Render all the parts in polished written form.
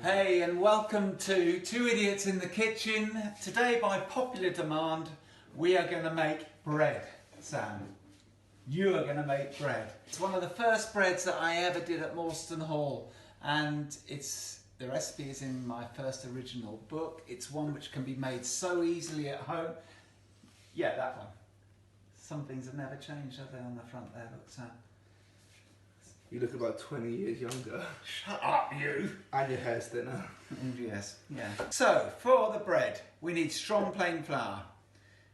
Hey, and welcome to Two Idiots in the Kitchen. Today, by popular demand, we are going to make bread. Sam, you are going to make bread. It's one of the first breads that I ever did at Morstan Hall, and the recipe is in my first original book. It's one which can be made so easily at home. Yeah, that one. Some things have never changed, have they, on the front there? Look, Sam. You look about 20 years younger. Shut up, you! And your hair's thinner. Yes, yeah. So, for the bread, we need strong plain flour,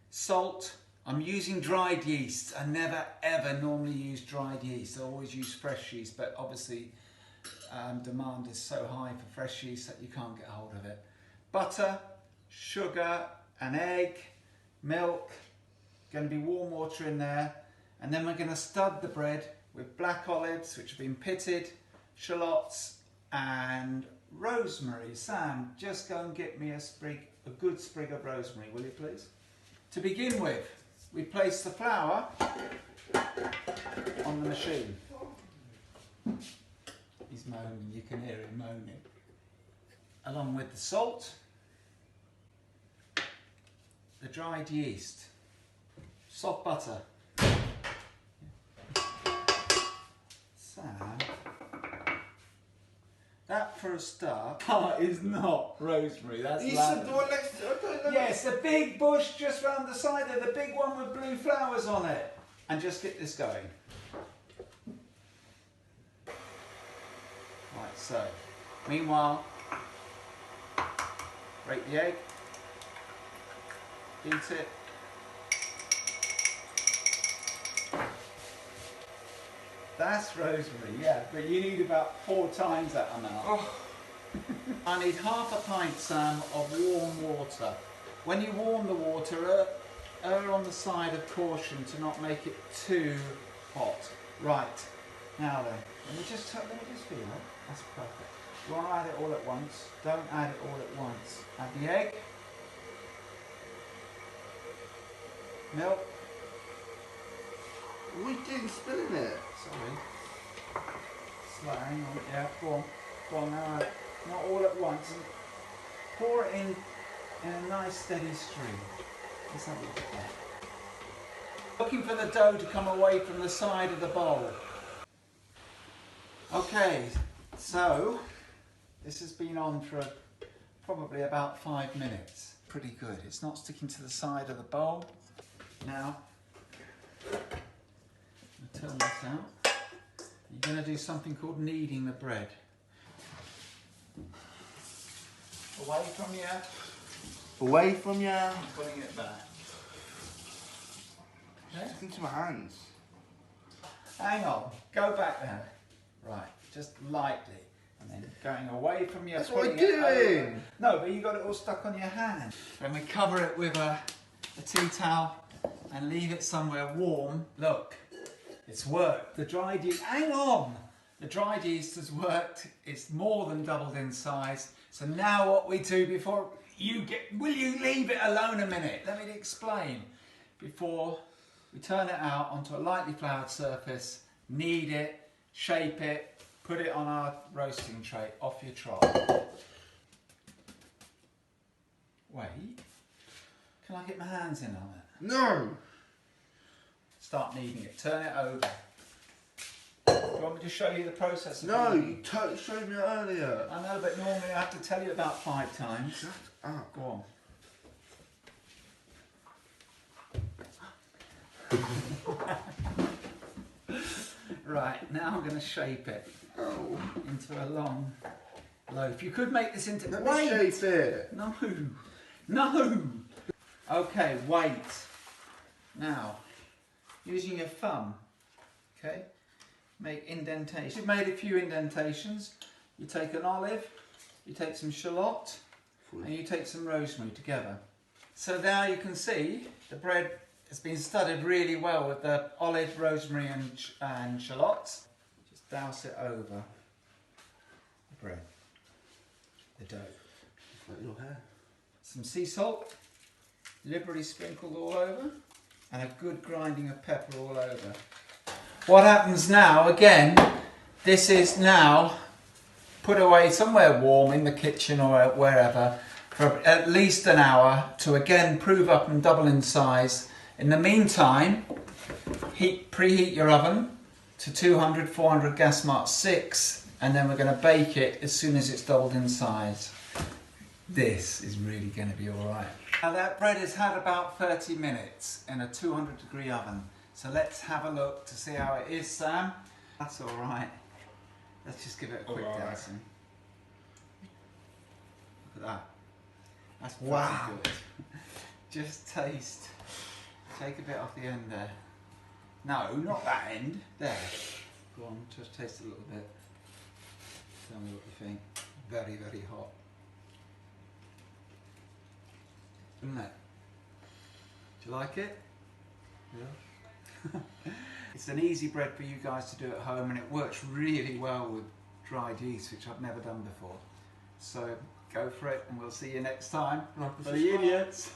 salt. I'm using dried yeast. I never ever normally use dried yeast. I always use fresh yeast, but obviously demand is so high for fresh yeast that you can't get hold of it. Butter, sugar, an egg, milk. Going to be warm water in there, and then we're going to stud the bread with black olives, which have been pitted, shallots, and rosemary. Sam, just go and get me a good sprig of rosemary, will you please? To begin with, we place the flour on the machine. He's moaning, you can hear him moaning. Along with the salt, the dried yeast, soft butter. That, for a start, is not rosemary, that's lavender. Yes, the big bush just round the side of the big one with blue flowers on it. And just get this going. Right, so, meanwhile, break the egg, beat it. That's rosemary, yeah, but you need about 4 times that amount. Oh. I need half a pint, Sam, of warm water. When you warm the water, err on the side of caution to not make it too hot. Right, now then, let me just feel it. That's perfect. You want to add it all at once? Don't add it all at once. Add the egg, milk. We didn't spilling it. Sorry. Slow, hang on. Yeah, go on now. Not all at once. And pour it in a nice steady stream. Let's have a look at that. Looking for the dough to come away from the side of the bowl. Okay, so this has been on for probably about 5 minutes. Pretty good. It's not sticking to the side of the bowl. Now, turn this out. You're going to do something called kneading the bread. Away from you. Away from you. Putting it back. Okay. It's into my hands. Hang on. Go back there. Right. Just lightly. And then going away from you. That's what I'm doing. No, but you got it all stuck on your hand. Then we cover it with a tea towel and leave it somewhere warm. Look. It's worked. The dried yeast, hang on! The dried yeast has worked. It's more than doubled in size. So now what we do before will you leave it alone a minute? Let me explain. Before we turn it out onto a lightly floured surface, knead it, shape it, put it on our roasting tray, off your trot. Wait, can I get my hands in on it? No! Start kneading it. Turn it over. Do you want me to show you the process? No, you showed me earlier. I know, but normally I have to tell you about 5 times. Shut up. Go on. Right, now I'm going to shape it into a long loaf. You could make this into... Let me shape it. No. No. Okay, wait. Now... using your thumb, okay, make indentations. You've made a few indentations. You take an olive, you take some shallot, and you take some rosemary together. So now you can see the bread has been studded really well with the olive, rosemary, and shallots. Just douse it over the bread, the dough. Like your hair. Some sea salt, liberally sprinkled all over. And a good grinding of pepper all over. What happens now, again, this is now put away somewhere warm in the kitchen or wherever for at least an hour to again prove up and double in size. In the meantime, preheat your oven to 200, 400 gas mark 6, and then we're going to bake it as soon as it's doubled in size. This is really going to be alright. Now that bread has had about 30 minutes in a 200 degree oven. So let's have a look to see how it is, Sam. That's alright. Let's just give it a quick dicing. Look at that. That's wow. Good. Just taste. Take a bit off the end there. No, not that end. There. Go on, just taste a little bit. Tell me what you think. Very, very hot. Isn't it? Do you like it? Yeah. It's an easy bread for you guys to do at home, and it works really well with dried yeast, which I've never done before. So go for it, and we'll see you next time. For the idiots.